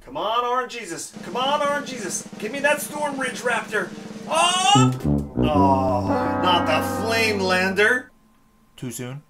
Come on, Orange Jesus. Come on, Orange Jesus. Give me that Storm Ridge Raptor. Oh! Oh, not the Flame Lander. Too soon?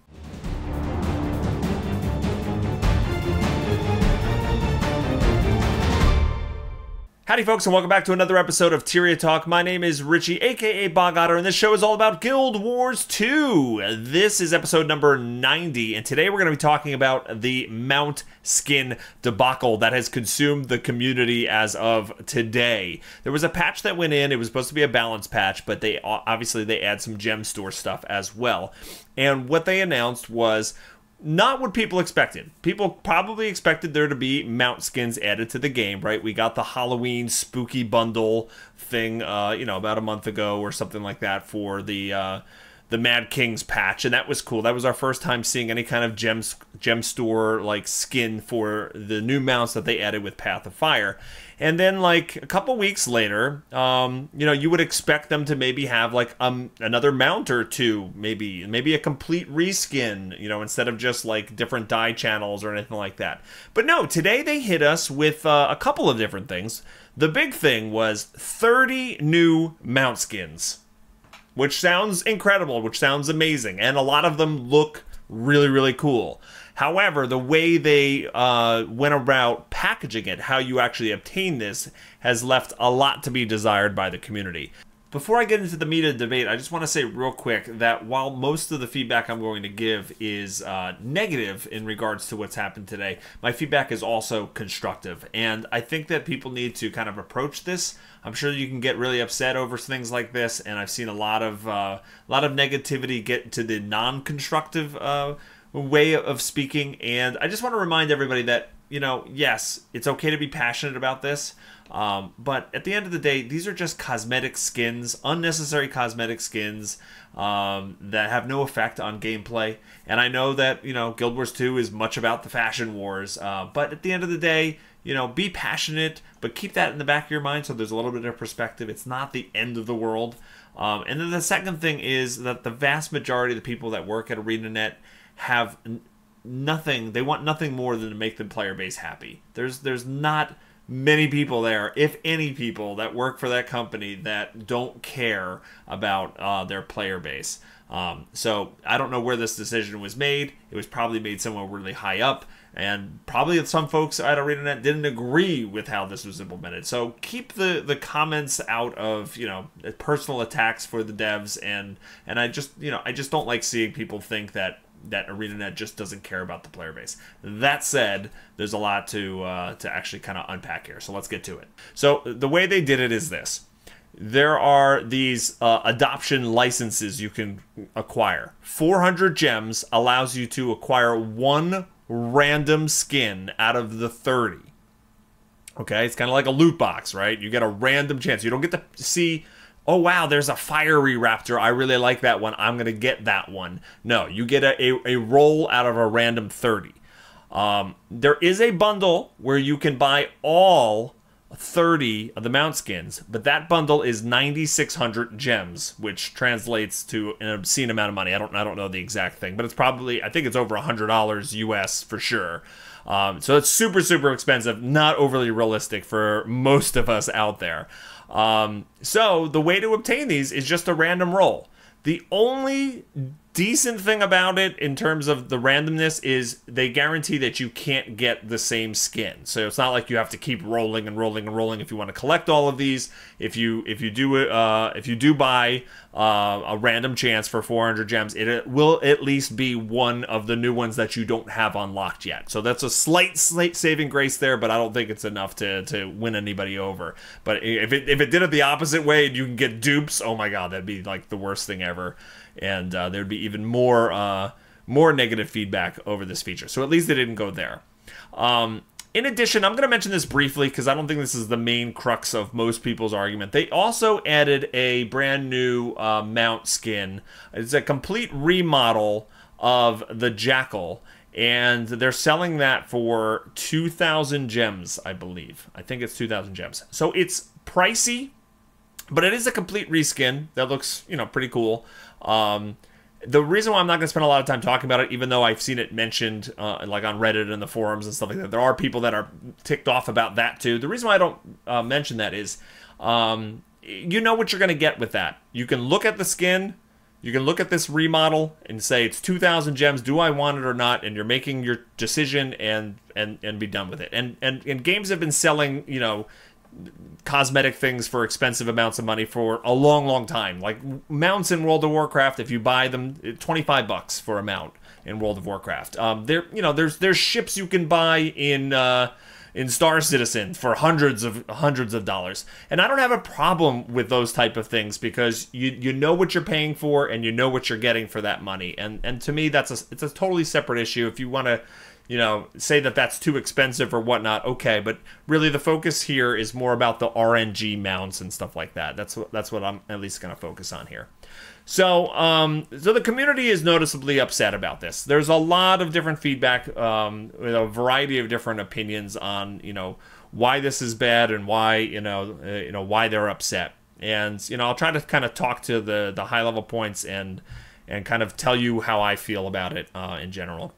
Howdy folks, and welcome back to another episode of Tyria Talk. My name is Richie, aka Otter, and this show is all about Guild Wars 2. This is episode number 90, and today we're going to be talking about the mount skin debacle that has consumed the community as of today. There was a patch that went in. It was supposed to be a balance patch, but they add some gem store stuff as well. And what they announced was not what people expected. People probably expected there to be mount skins added to the game, right? We got the Halloween spooky bundle thing, about a month ago or something like that for the Mad Kings patch, and that was cool. That was our first time seeing any kind of gem store like skin for the new mounts that they added with Path of Fire. And then, like, a couple weeks later, you would expect them to maybe have, like, another mount or two, maybe a complete reskin, instead of just, like, different dye channels or anything like that. But no, today they hit us with a couple of different things. The big thing was 30 new mount skins, which sounds incredible, which sounds amazing, and a lot of them look really, really cool. However, the way they went about packaging it, how you actually obtain this, has left a lot to be desired by the community. Before I get into the meat of the debate, I just want to say real quick that while most of the feedback I'm going to give is negative in regards to what's happened today, my feedback is also constructive. And I think that people need to kind of approach this. I'm sure you can get really upset over things like this, and I've seen a lot of negativity get to the non-constructive way of speaking. And I just want to remind everybody that, yes, it's okay to be passionate about this. But at the end of the day, these are just cosmetic skins, unnecessary cosmetic skins that have no effect on gameplay. And I know that, Guild Wars 2 is much about the fashion wars, but at the end of the day, be passionate, but keep that in the back of your mind so there's a little bit of perspective. It's not the end of the world. And then the second thing is that the vast majority of the people that work at ArenaNet have nothing. They want nothing more than to make the player base happy. There's not many people there, if any people, that work for that company that don't care about their player base. So I don't know where this decision was made. It was probably made somewhere really high up, and probably some folks at ArenaNet didn't agree with how this was implemented. So keep the comments out of personal attacks for the devs, and I just don't like seeing people think that ArenaNet just doesn't care about the player base. That said, there's a lot to actually kind of unpack here, so let's get to it. So the way they did it is this. There are these adoption licenses you can acquire. 400 gems allows you to acquire one random skin out of the 30. Okay, it's kind of like a loot box, right? You get a random chance. You don't get to see, oh wow, there's a fiery raptor, I really like that one, I'm gonna get that one. No, you get a roll out of a random 30. There is a bundle where you can buy all 30 of the mount skins, but that bundle is 9,600 gems, which translates to an obscene amount of money. I don't know the exact thing, but it's probably, I think it's over $100 US for sure. So it's super, super expensive, not overly realistic for most of us out there. So the way to obtain these is just a random roll. The only decent thing about it in terms of the randomness is they guarantee that you can't get the same skin. So it's not like you have to keep rolling and rolling and rolling if you want to collect all of these. If you do buy a random chance for 400 gems, it will at least be one of the new ones that you don't have unlocked yet. So that's a slight saving grace there, but I don't think it's enough to win anybody over. But if it did it the opposite way and you can get dupes, oh my god, that'd be like the worst thing ever. And there'd be even more negative feedback over this feature. So at least they didn't go there. In addition, I'm going to mention this briefly because I don't think this is the main crux of most people's argument. They also added a brand new mount skin. It's a complete remodel of the Jackal, and they're selling that for 2,000 gems, I believe. I think it's 2,000 gems. So it's pricey, but it is a complete reskin that looks, pretty cool. The reason why I'm not going to spend a lot of time talking about it, even though I've seen it mentioned like on Reddit and the forums and stuff like that, there are people that are ticked off about that too. The reason why I don't mention that is you know what you're going to get with that. You can look at the skin, you can look at this remodel and say it's 2,000 gems. Do I want it or not? And you're making your decision and be done with it. And games have been selling, you know, cosmetic things for expensive amounts of money for a long, long time. Like mounts in World of Warcraft, if you buy them, $25 for a mount in World of Warcraft. You know, there's ships you can buy in Star Citizen for hundreds of dollars. And I don't have a problem with those type of things because you know what you're paying for and you know what you're getting for that money. And to me, it's a totally separate issue. If you want to, you know, say that that's too expensive or whatnot, okay. But really, the focus here is more about the RNG mounts and stuff like that. That's what I'm at least going to focus on here. So, so the community is noticeably upset about this. There's a lot of different feedback, with a variety of different opinions on, you know, why this is bad and why, you know, why they're upset. And, you know, I'll try to kind of talk to the high level points and kind of tell you how I feel about it in general.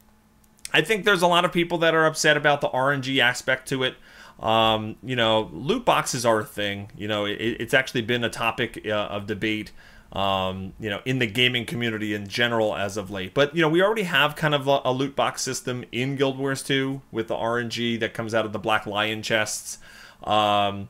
I think there's a lot of people that are upset about the RNG aspect to it. You know, loot boxes are a thing. You know, it's actually been a topic of debate, you know, in the gaming community in general as of late. But, you know, we already have kind of a loot box system in Guild Wars 2 with the RNG that comes out of the Black Lion chests. So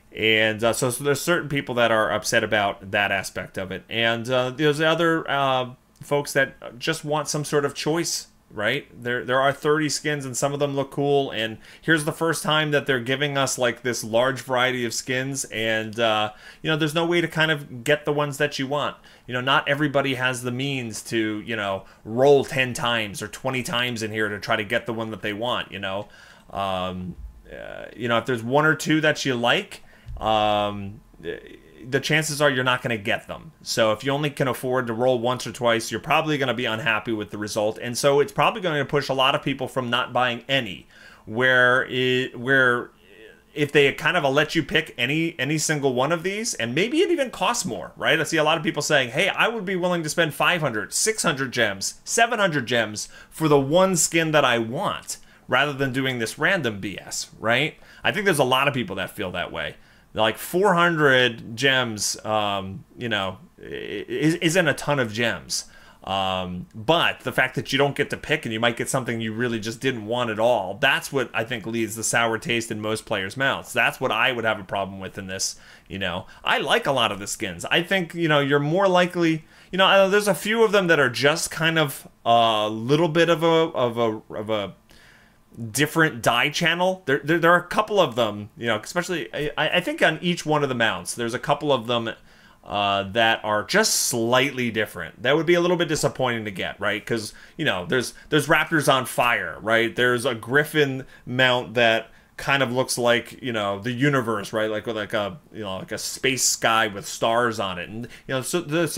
there's certain people that are upset about that aspect of it. And there's other folks that just want some sort of choice. Right? There are 30 skins and some of them look cool, and here's the first time that they're giving us like this large variety of skins, and you know, there's no way to kind of get the ones that you want. You know, not everybody has the means to, you know, roll 10 times or 20 times in here to try to get the one that they want, you know. You know, if there's one or two that you like, the chances are you're not going to get them. So if you only can afford to roll once or twice, you're probably going to be unhappy with the result. And so it's probably going to push a lot of people from not buying any, where if they kind of let you pick any single one of these, and maybe it even costs more, right? I see a lot of people saying, hey, I would be willing to spend 500, 600 gems, 700 gems for the one skin that I want, rather than doing this random BS, right? I think there's a lot of people that feel that way. Like 400 gems, you know, isn't a ton of gems. But the fact that you don't get to pick and you might get something you really just didn't want at all, that's what I think leaves the sour taste in most players' mouths. That's what I would have a problem with in this, you know. I like a lot of the skins. I think, you know, you're more likely, you know, there's a few of them that are just kind of a little bit of a different dye channel. There are a couple of them, you know, especially I think on each one of the mounts there's a couple of them that are just slightly different. That would be a little bit disappointing to get, right? Because, you know, there's Raptors on Fire, right? There's a Griffin mount that kind of looks like, you know, the universe, right? Like a, you know, like a space sky with stars on it. And, you know, so there's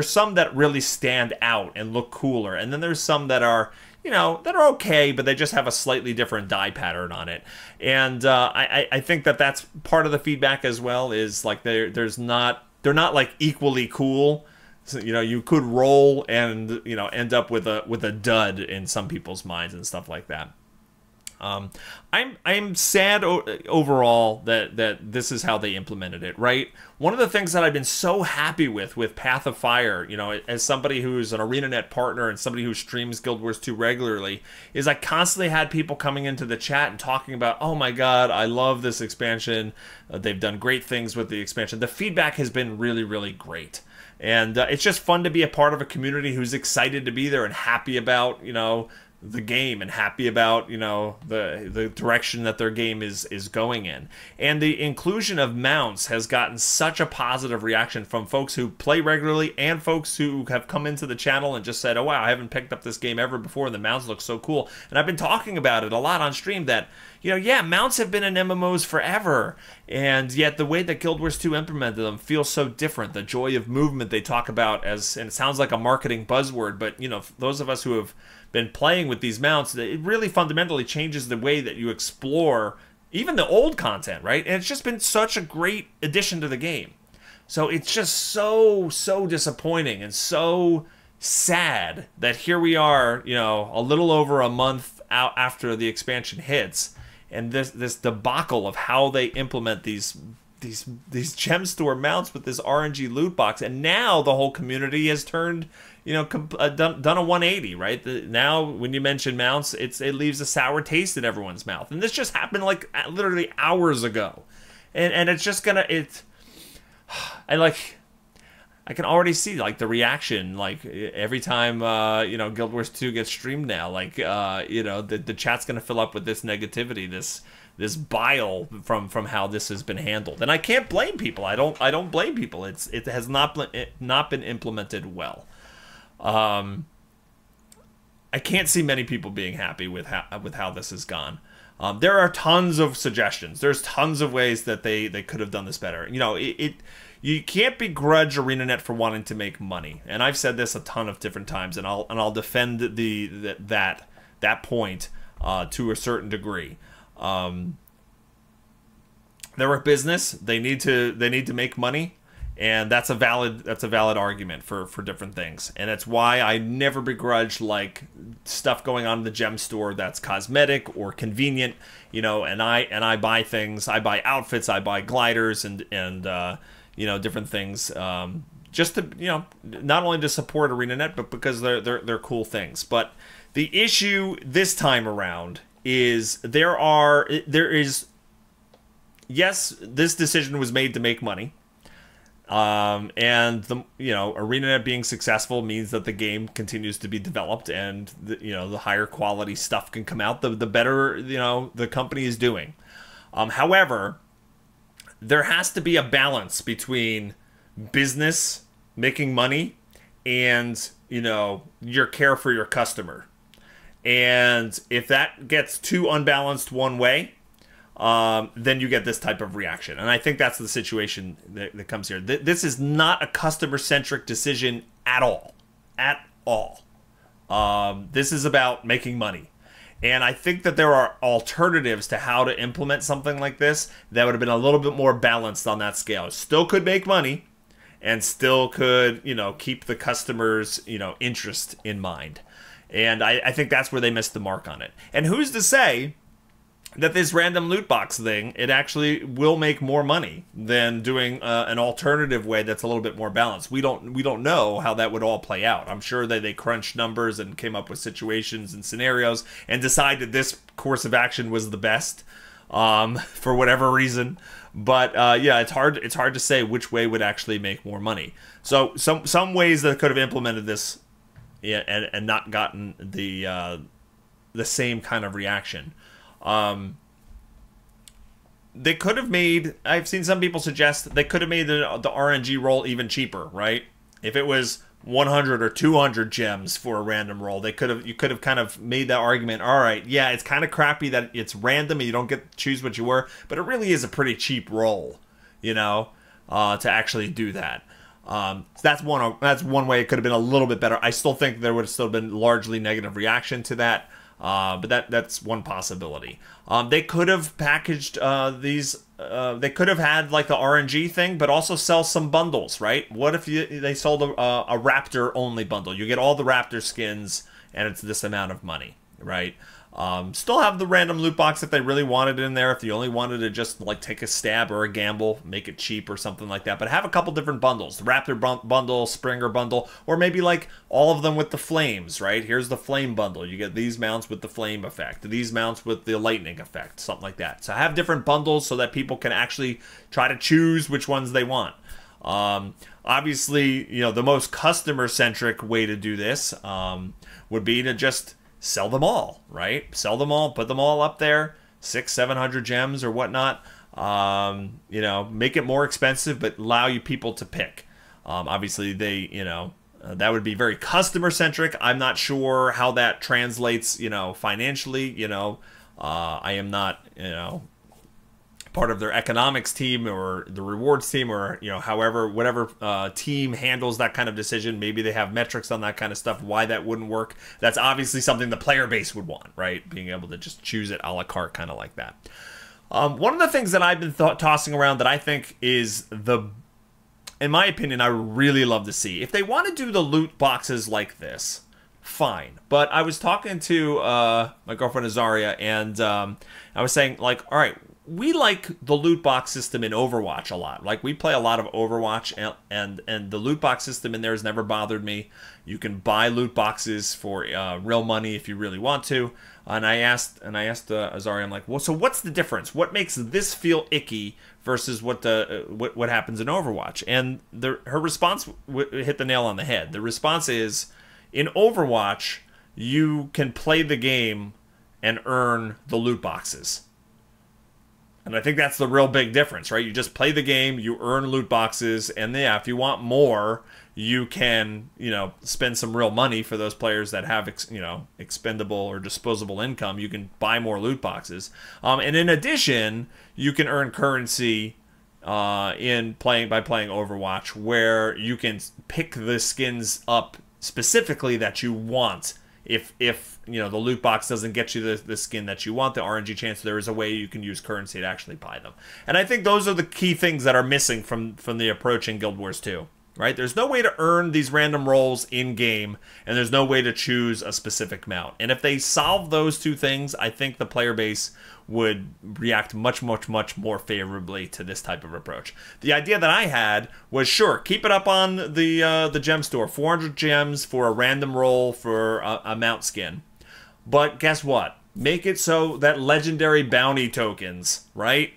some that really stand out and look cooler, and then there's some that are, you know, that are okay, but they just have a slightly different dye pattern on it. And I think that that's part of the feedback as well, is like they're not like equally cool. So, you know, you could roll and, you know, end up with a dud in some people's minds and stuff like that. I'm sad overall that this is how they implemented it, right? One of the things that I've been so happy with Path of Fire, you know, as somebody who's an ArenaNet partner and somebody who streams Guild Wars 2 regularly, is I constantly had people coming into the chat and talking about, oh my god, I love this expansion. They've done great things with the expansion. The feedback has been really, really great. And it's just fun to be a part of a community who's excited to be there and happy about, you know, the game, and happy about, you know, the direction that their game is going in. And the inclusion of mounts has gotten such a positive reaction from folks who play regularly and folks who have come into the channel and just said, oh wow, I haven't picked up this game ever before and the mounts look so cool. And I've been talking about it a lot on stream that, you know, yeah, mounts have been in MMOs forever, and yet the way that Guild Wars 2 implemented them feels so different. The joy of movement they talk about as, and it sounds like a marketing buzzword, but, you know, those of us who have been playing with these mounts, it really fundamentally changes the way that you explore even the old content, right? And it's just been such a great addition to the game. So it's just so disappointing and so, sad that here we are, you know, a little over a month out after the expansion hits, and this debacle of how they implement these gem store mounts with this RNG loot box, and now the whole community has turned, you know, done a 180, right? Now when you mention mounts, it leaves a sour taste in everyone's mouth, and this just happened like literally hours ago, and it's just gonna I can already see like the reaction, like every time you know, Guild Wars 2 gets streamed now, like you know, the chat's gonna fill up with this negativity, this bile from how this has been handled, and I can't blame people. I don't blame people. It has not been implemented well. I can't see many people being happy with how this has gone. There are tons of suggestions. There's tons of ways that they could have done this better. You know, you can't begrudge ArenaNet for wanting to make money, and I've said this a ton of different times, and I'll defend that point to a certain degree. They're a business. They need to make money, and that's a valid argument for different things. And that's why I never begrudge like stuff going on in the gem store that's cosmetic or convenient, you know. And I buy things. I buy outfits. I buy gliders and you know, different things, just to, you know, not only to support ArenaNet, but because they're cool things. But the issue this time around is yes, this decision was made to make money, and you know, ArenaNet being successful means that the game continues to be developed, and you know, the higher quality stuff can come out, the better, you know, the company is doing. However, there has to be a balance between business, making money, and, you know, your care for your customer. And if that gets too unbalanced one way, then you get this type of reaction. And I think that's the situation that comes here. This is not a customer-centric decision at all. At all. This is about making money. And I think that there are alternatives to how to implement something like this that would have been a little bit more balanced on that scale. Still could make money, and still could, you know, keep the customer's, you know, interest in mind. And I think that's where they missed the mark on it. And who's to say that this random loot box thing, it actually will make more money than doing an alternative way that's a little bit more balanced. We don't know how that would all play out. I'm sure that they crunched numbers and came up with situations and scenarios and decided this course of action was the best for whatever reason. But yeah, it's hard to say which way would actually make more money. So some ways that could have implemented this, yeah, and not gotten the same kind of reaction. They could have made, I've seen some people suggest they could have made the RNG roll even cheaper, right? If it was 100 or 200 gems for a random roll, you could have kind of made that argument. All right, yeah, it's kind of crappy that it's random and you don't get to choose what you were, but it really is a pretty cheap roll, you know, to actually do that. So that's one way it could have been a little bit better. I still think there would have still been largely negative reaction to that. But that's one possibility. They could have packaged these. They could have had like the RNG thing, but also sell some bundles, right? What if they sold a Raptor only bundle? You get all the Raptor skins, and it's this amount of money, right? Still have the random loot box if they really wanted it in there. If you only wanted to just like take a stab or a gamble, make it cheap or something like that. But have a couple different bundles: the Raptor bundle, Springer bundle, or maybe like all of them with the flames. Right? Here's the flame bundle. You get these mounts with the flame effect, these mounts with the lightning effect, something like that. So have different bundles so that people can actually try to choose which ones they want. Obviously, you know, the most customer-centric way to do this would be to just sell them all, right? Sell them all, put them all up there, 600-700 gems or whatnot. You know, make it more expensive, but allow you people to pick. Obviously, that would be very customer centric. I'm not sure how that translates, you know, financially. You know, I am not, you know, part of their economics team or the rewards team, or, you know, whatever team handles that kind of decision. Maybe they have metrics on that kind of stuff, why that wouldn't work. That's obviously something the player base would want, right? Being able to just choose it a la carte, kind of like that. One of the things that I've been tossing around that I think is in my opinion, I would really love to see. If they want to do the loot boxes like this, fine. But I was talking to my girlfriend Azaria, and I was saying, like, all right, we like the loot box system in Overwatch a lot. Like, we play a lot of Overwatch, and the loot box system in there has never bothered me. You can buy loot boxes for real money if you really want to. And I asked Azaria, I'm like, well, so what's the difference? What makes this feel icky versus what happens in Overwatch? And her response hit the nail on the head. The response is, in Overwatch, you can play the game and earn the loot boxes. And I think that's the real big difference, right? You just play the game, you earn loot boxes, and yeah, if you want more, you can, spend some real money for those players that have, expendable or disposable income. You can buy more loot boxes. And in addition, you can earn currency by playing Overwatch, where you can pick the skins up specifically that you want. If the loot box doesn't get you the skin that you want, the RNG chance, there is a way you can use currency to actually buy them. And I think those are the key things that are missing from the approach in Guild Wars 2. Right? There's no way to earn these random rolls in-game, and there's no way to choose a specific mount. And if they solve those two things, I think the player base would react much, much, much more favorably to this type of approach. The idea that I had was, sure, keep it up on the gem store, 400 gems for a random roll for a mount skin. But guess what? Make it so that legendary bounty tokens, right?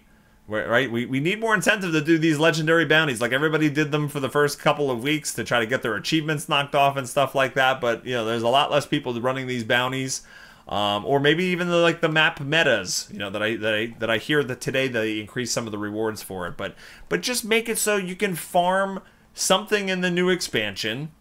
Right, we need more incentive to do these legendary bounties. Like, everybody did them for the first couple of weeks to try to get their achievements knocked off and stuff like that. But there's a lot less people running these bounties, or maybe even the map metas. That I hear that today they increase some of the rewards for it. But just make it so you can farm something in the new expansion,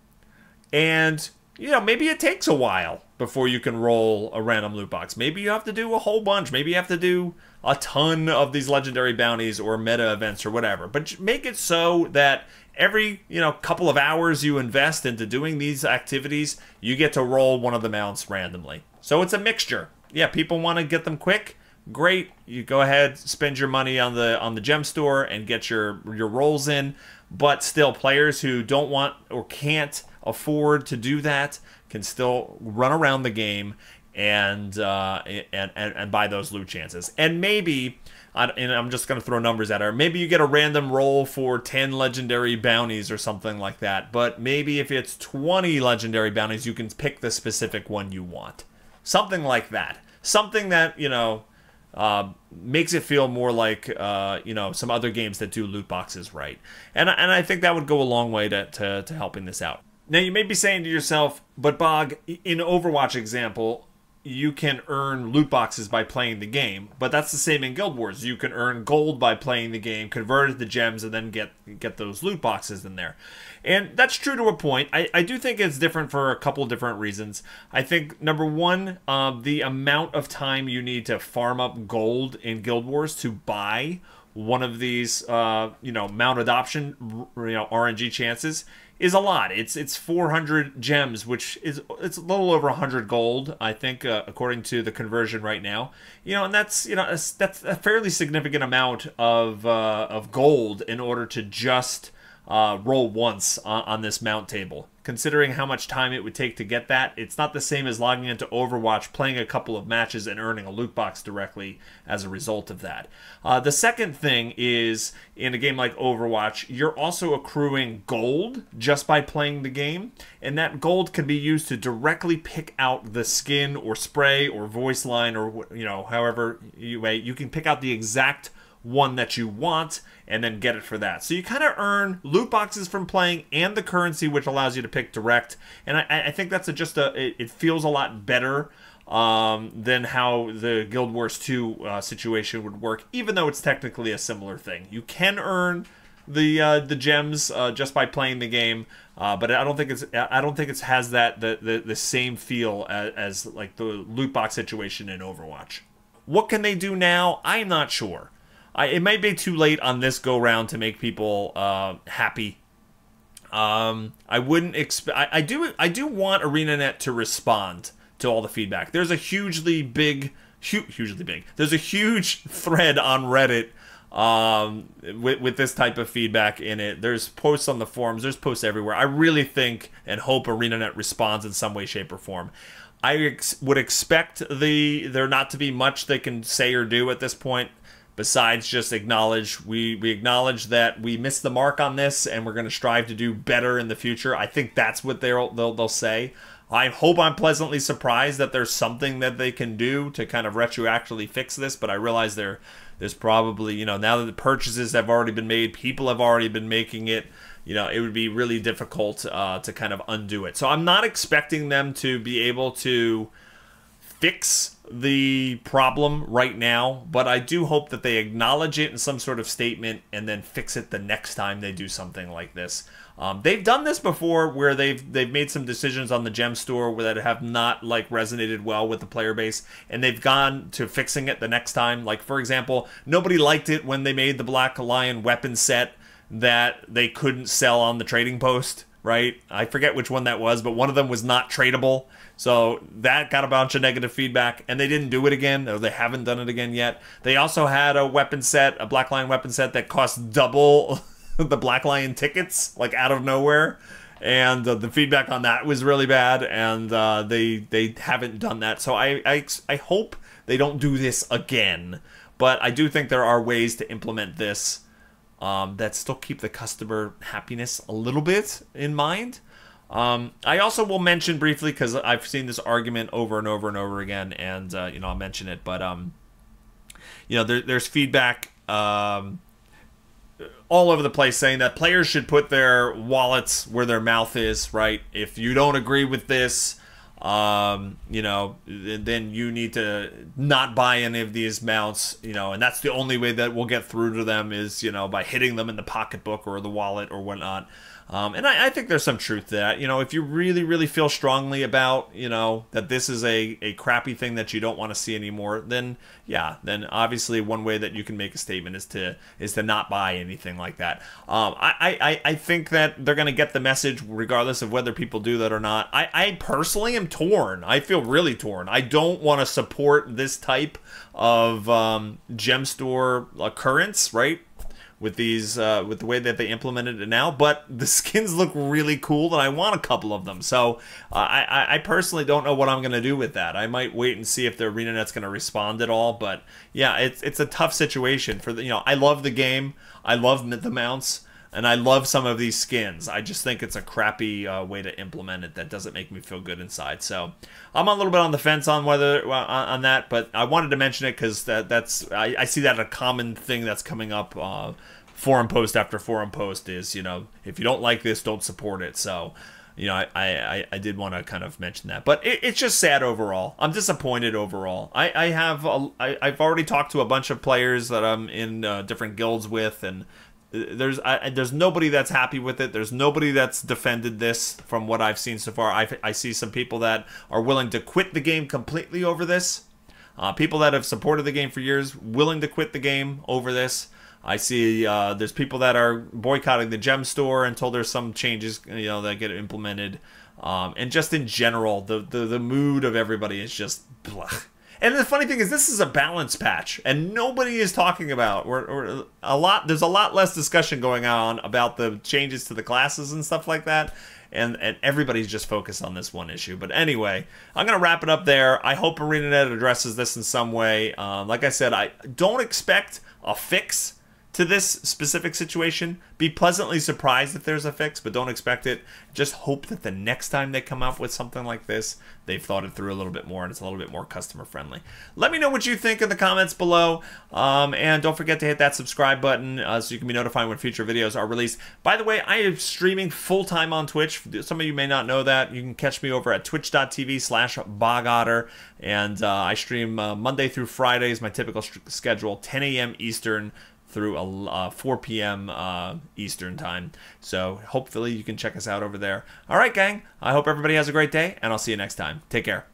and maybe it takes a while before you can roll a random loot box. Maybe you have to do a whole bunch. Maybe you have to do a ton of these legendary bounties or meta events or whatever. But make it so that every, couple of hours you invest into doing these activities, you get to roll one of the mounts randomly. So it's a mixture. Yeah, people want to get them quick. Great. You go ahead, spend your money on the gem store and get your rolls in. But still, players who don't want or can't afford to do that can still run around the game and buy those loot chances. And maybe, and I'm just going to throw numbers at her, maybe you get a random roll for 10 legendary bounties or something like that. But maybe if it's 20 legendary bounties, you can pick the specific one you want. Something like that. Something that, makes it feel more like, some other games that do loot boxes right. And I think that would go a long way to helping this out. Now, you may be saying to yourself, but Bog, in Overwatch example, you can earn loot boxes by playing the game, but that's the same in Guild Wars. You can earn gold by playing the game, convert it to gems, and then get those loot boxes in there. And that's true to a point. I do think it's different for a couple of different reasons. I think, number one, the amount of time you need to farm up gold in Guild Wars to buy one of these, mount adoption, RNG chances is a lot. It's 400 gems, which it's a little over 100 gold, I think, according to the conversion right now. And that's that's a fairly significant amount of gold in order to just roll once on this mount table. Considering how much time it would take to get that, it's not the same as logging into Overwatch, playing a couple of matches, and earning a loot box directly as a result of that. The second thing is, in a game like Overwatch, you're also accruing gold just by playing the game, and that gold can be used to directly pick out the skin or spray or voice line or, however you can pick out the exact one that you want and then get it for that. So you kind of earn loot boxes from playing and the currency, which allows you to pick direct. And I think that's it feels a lot better than how the Guild Wars 2 situation would work, even though it's technically a similar thing. You can earn the gems just by playing the game, but I don't think it has the same feel as like the loot box situation in Overwatch. What can they do now? I'm not sure. It might be too late on this go round to make people happy. I wouldn't expect. I do want ArenaNet to respond to all the feedback. There's a hugely big. There's a huge thread on Reddit with this type of feedback in it. There's posts on the forums. There's posts everywhere. I really think and hope ArenaNet responds in some way, shape, or form. I would expect there not to be much they can say or do at this point, besides just acknowledge we acknowledge that we missed the mark on this, and we're going to strive to do better in the future. I think that's what they'll say. I hope I'm pleasantly surprised that there's something that they can do to kind of retroactively fix this, but I realize there's probably, now that the purchases have already been made, people have already been making it, it would be really difficult to kind of undo it. So I'm not expecting them to be able to fix the problem right now, but I do hope that they acknowledge it in some sort of statement and then fix it the next time they do something like this. They've done this before where they've made some decisions on the gem store that have not resonated well with the player base, and they've gone to fixing it the next time. Like, for example, nobody liked it when they made the Black Lion weapon set that they couldn't sell on the trading post, right? I forget which one that was, but one of them was not tradable. So that got a bunch of negative feedback, and they didn't do it again, or they haven't done it again yet. They also had a weapon set, a Black Lion weapon set that cost double the Black Lion tickets, out of nowhere. And the feedback on that was really bad, and they haven't done that. So I hope they don't do this again. But I do think there are ways to implement this that still keep the customer happiness a little bit in mind. I also will mention briefly, because I've seen this argument over and over and over again, and I'll mention it, but there's feedback all over the place saying that players should put their wallets where their mouth is, right? If you don't agree with this, then you need to not buy any of these mounts, and that's the only way that we'll get through to them is, by hitting them in the pocketbook or the wallet or whatnot. And I think there's some truth to that. If you really, really feel strongly about, that this is a crappy thing that you don't want to see anymore, then then obviously one way that you can make a statement is to not buy anything like that. I think that they're going to get the message regardless of whether people do that or not. I personally am torn. I feel really torn. I don't want to support this type of gem store occurrence, right? With these, with the way that they implemented it now, but the skins look really cool, and I want a couple of them. So I personally don't know what I'm going to do with that. I might wait and see if the ArenaNet's going to respond at all. But yeah, it's a tough situation for the. I love the game, I love the mounts, and I love some of these skins. I just think it's a crappy way to implement it that doesn't make me feel good inside. So I'm a little bit on the fence on on that, but I wanted to mention it because I see that a common thing that's coming up. Forum post after forum post is, if you don't like this, don't support it. So, I did want to kind of mention that, but it's just sad overall. I'm disappointed overall. I've already talked to a bunch of players that I'm in different guilds with, and there's nobody that's happy with it. There's nobody that's defended this from what I've seen so far. I see some people that are willing to quit the game completely over this. People that have supported the game for years willing to quit the game over this. I see there's people that are boycotting the gem store until there's some changes that get implemented. And just in general, the mood of everybody is just blah. And the funny thing is, this is a balance patch, and nobody is talking about or there's a lot less discussion going on about the changes to the classes and stuff like that. And everybody's just focused on this one issue. But anyway, I'm going to wrap it up there. I hope ArenaNet addresses this in some way. Like I said, I don't expect a fix to this specific situation. Be pleasantly surprised if there's a fix, but don't expect it. Just hope that the next time they come up with something like this, they've thought it through a little bit more and it's a little bit more customer friendly. Let me know what you think in the comments below, and don't forget to hit that subscribe button so you can be notified when future videos are released. By the way, I am streaming full-time on Twitch. Some of you may not know that. You can catch me over at twitch.tv/bogotter, and I stream Monday through Fridays, my typical schedule, 10 a.m. Eastern through 4 p.m. Eastern time. So hopefully you can check us out over there. All right, gang. I hope everybody has a great day, and I'll see you next time. Take care.